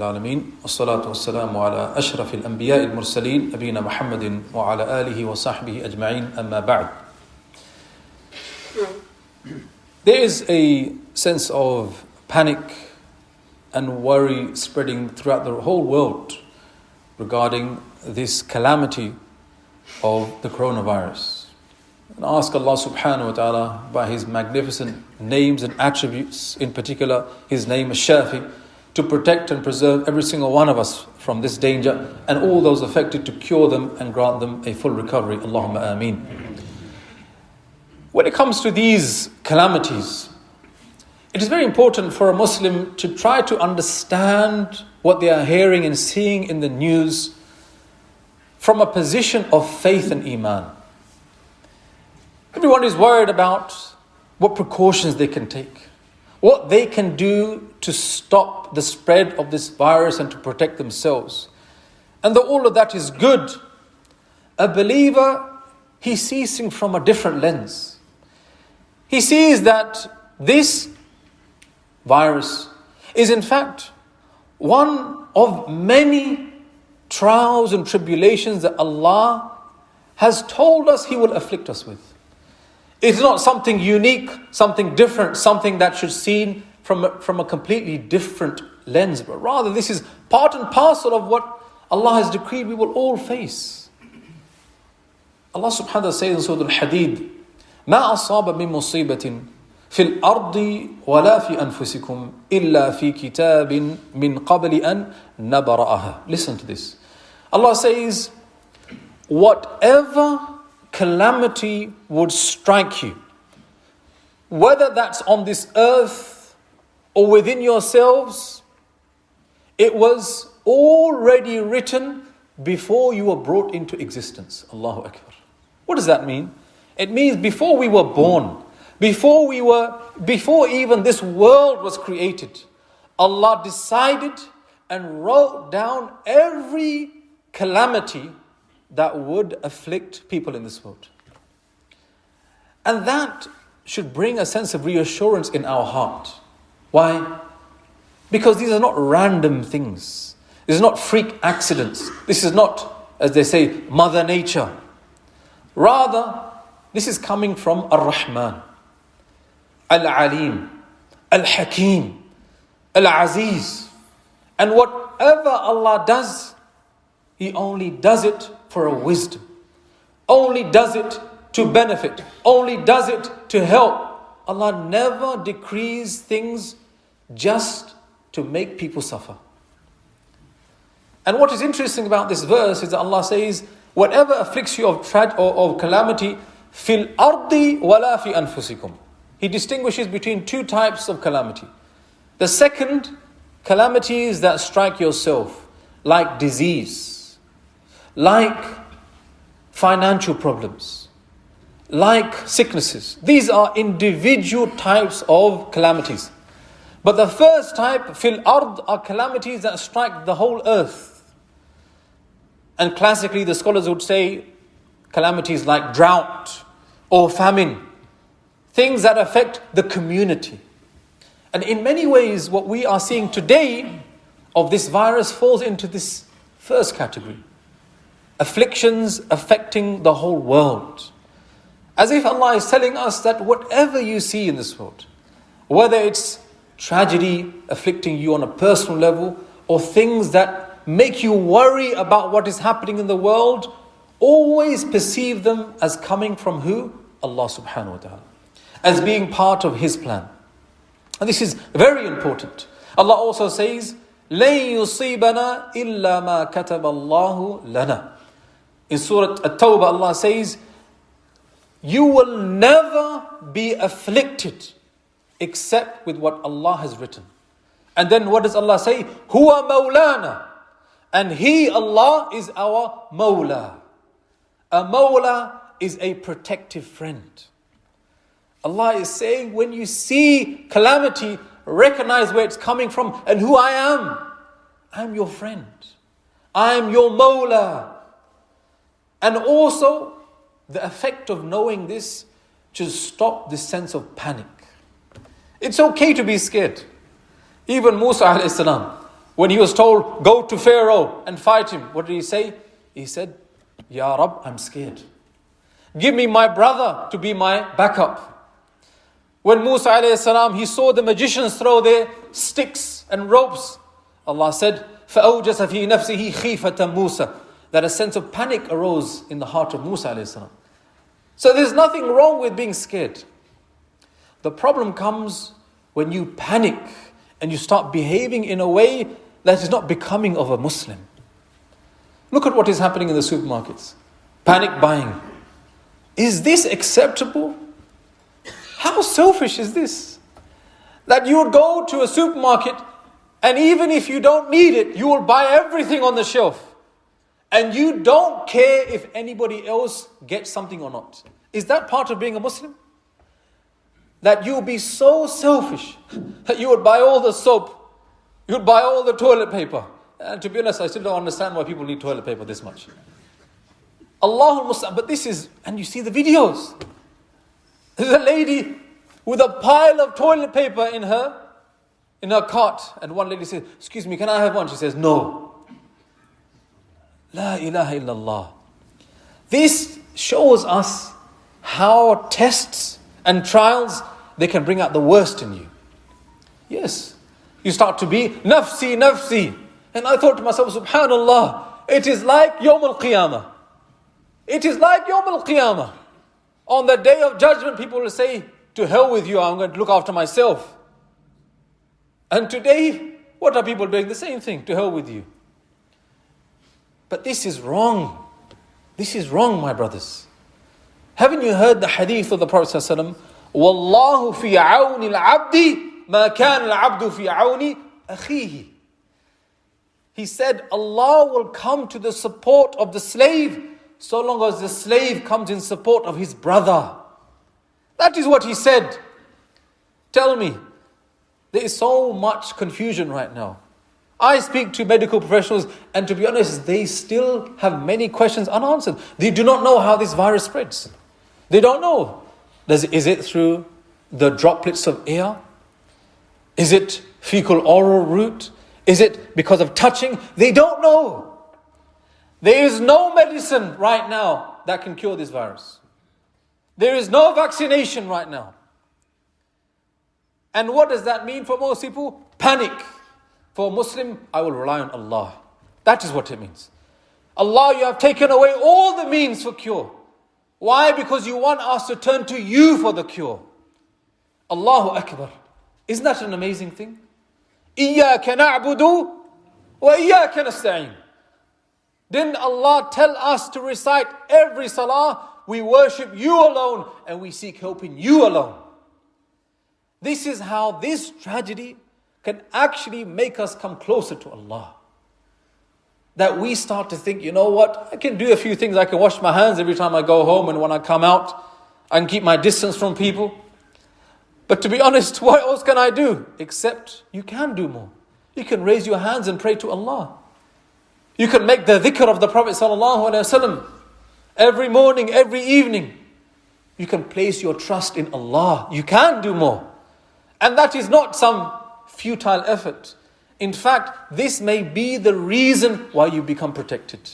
العالمين والصلاة والسلام على أشرف الأنبياء المرسلين نبينا محمد وعلى آله وصحبه أجمعين أما بعد. There is a sense of panic and worry spreading throughout the whole world regarding this calamity of the coronavirus. And I ask Allah subhanahu wa ta'ala by His magnificent names and attributes, in particular His name Ash-Shafi, to protect and preserve every single one of us from this danger and all those affected, to cure them and grant them a full recovery. Allahumma ameen. When it comes to these calamities, it is very important for a Muslim to try to understand what they are hearing and seeing in the news from a position of faith and iman. Everyone is worried about what precautions they can take, what they can do to stop the spread of this virus and to protect themselves. And though all of that is good, a believer, he sees things from a different lens. He sees that this virus is in fact one of many trials and tribulations that Allah has told us He will afflict us with. It's not something unique, something different, something that should be seen from a completely different lens, but rather this is part and parcel of what Allah has decreed we will all face. Allah subhanahu wa ta'ala says in Surah Al-Hadid, مَا أَصَابَ مِن مُصِيبَةٍ فِي الْأَرْضِ وَلَا فِي أَنفُسِكُمْ إِلَّا فِي كِتَابٍ مِّن قَبْلِ أَن نَبْرَأَهَا. Listen to this. Allah says, whatever calamity would strike you, whether that's on this earth or within yourselves, it was already written before you were brought into existence. Allahu Akbar. What does that mean? It means before we were born, before even this world was created, Allah decided and wrote down every calamity that would afflict people in this world. And that should bring a sense of reassurance in our heart. Why? Because these are not random things. This is not freak accidents. This is not, as they say, Mother Nature. Rather, this is coming from Ar-Rahman, Al-Alim, Al-Hakim, Al-Aziz. And whatever Allah does, He only does it for a wisdom, only does it to benefit, only does it to help. Allah never decrees things just to make people suffer. And what is interesting about this verse is that Allah says, whatever afflicts you of calamity, fil ardi wala fi anfusikum. He distinguishes between two types of calamity. The second, calamities that strike yourself, like disease, like financial problems, like sicknesses. These are individual types of calamities. But the first type, fil ard, are calamities that strike the whole earth. And classically, the scholars would say calamities like drought or famine, things that affect the community. And in many ways, what we are seeing today of this virus falls into this first category. Afflictions affecting the whole world. As if Allah is telling us that whatever you see in this world, whether it's tragedy afflicting you on a personal level or things that make you worry about what is happening in the world, always perceive them as coming from who? Allah subhanahu wa ta'ala. As being part of His plan. And this is very important. Allah also says, لَن يُصِيبَنَا إِلَّا مَا كَتَبَ اللَّهُ لَنَا. In Surah At-Tawbah, Allah says, you will never be afflicted except with what Allah has written. And then what does Allah say? Huwa Mawlana. And He, Allah, is our Mawla. A Mawla is a protective friend. Allah is saying, when you see calamity, recognize where it's coming from and who I am. I'm your friend. I am your Mawla. And also, the effect of knowing this to stop this sense of panic. It's okay to be scared. Even Musa alayhi salam, When he was told, go to Pharaoh and fight him, what did he say? He said, Ya Rab, I'm scared. Give me my brother to be my backup. When Musa alayhi salam, he saw the magicians throw their sticks and ropes, Allah said, فَأَوْجَسَ فِي نَفْسِهِ خِيفَةً مُوسَى, that a sense of panic arose in the heart of Musa alayhi salam. So there's nothing wrong with being scared. The problem comes when you panic and you start behaving in a way that is not becoming of a Muslim. Look at what is happening in the supermarkets. Panic buying. Is this acceptable? How selfish is this? That you would go to a supermarket and even if you don't need it, you will buy everything on the shelf. And you don't care if anybody else gets something or not. Is that part of being a Muslim? That you would be so selfish that you would buy all the soap, you would buy all the toilet paper. And to be honest, I still don't understand why people need toilet paper this much. Allahul Musta'an, but this is, and you see the videos. There's a lady with a pile of toilet paper in her cart. And one lady says, excuse me, can I have one? She says, no. La ilaha illallah. This shows us how tests and trials, they can bring out the worst in you. Yes. You start to be nafsi, nafsi. And I thought to myself, subhanallah, it is like Yawm al-Qiyamah. It is like Yawm al-Qiyamah. On the day of judgment, people will say, to hell with you, I'm going to look after myself. And today, what are people doing? The same thing, to hell with you. But this is wrong. This is wrong, my brothers. Haven't you heard the hadith of the Prophet ﷺ? وَاللَّهُ فِي عَوْنِ الْعَبْدِ مَا كَانَ الْعَبْدُ فِي عَوْنِ أَخِيهِ. He said, Allah will come to the support of the slave so long as the slave comes in support of his brother. That is what he said. Tell me, there is so much confusion right now. I speak to medical professionals and to be honest, they still have many questions unanswered. They do not know how this virus spreads. They don't know. Is it through the droplets of air? Is it fecal oral route? Is it because of touching? They don't know. There is no medicine right now that can cure this virus. There is no vaccination right now. And what does that mean for most people? Panic. For a Muslim, I will rely on Allah. That is what it means. Allah, you have taken away all the means for cure. Why? Because you want us to turn to you for the cure. Allahu Akbar. Isn't that an amazing thing? إِيَّاكَ نَعْبُدُ وَإِيَّاكَ نَسْتَعِينُ. Didn't Allah tell us to recite every salah? We worship you alone and we seek help in you alone. This is how this tragedy can actually make us come closer to Allah. That we start to think, you know what, I can do a few things. I can wash my hands every time I go home, and when I come out, I can keep my distance from people. But to be honest, what else can I do? Except you can do more. You can raise your hands and pray to Allah. You can make the dhikr of the Prophet ﷺ every morning, every evening. You can place your trust in Allah. You can do more. And that is not some futile effort. In fact, this may be the reason why you become protected.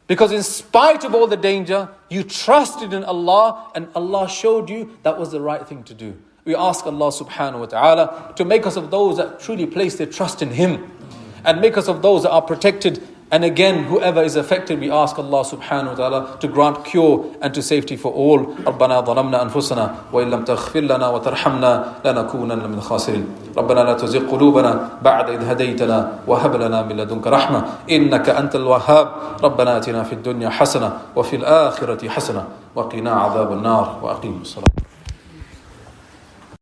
Because in spite of all the danger, you trusted in Allah and Allah showed you that was the right thing to do. We ask Allah subhanahu wa ta'ala to make us of those that truly place their trust in Him. And make us of those that are protected. And again, whoever is affected, we ask Allah subhanahu wa ta'ala to grant cure and to safety for all. رَبَّنَا ظَلَمْنَا أَنفُسَنَا وَإِن لَمْ تَغْفِرْ لَنَا وَتَرْحَمْنَا لَنَكُونَنَّ مِنَ الْخَاسِرِينَ رَبَّنَا لَا تُزِغْ قُلُوبَنَا بَعْدَ إِذْ هَدَيْتَنَا وَهَبْ لَنَا مِن لَّدُنكَ رَحْمَةً إِنَّكَ أَنتَ الْوَهَّابُ رَبَّنَا آتِنَا فِي الدُّنْيَا حَسَنَةً وَفِي الْآخِرَةِ حَسَنَةً وَقِنَا عَذَابَ النَّارِ وَأَقِيمُوا الصَّلَاةَ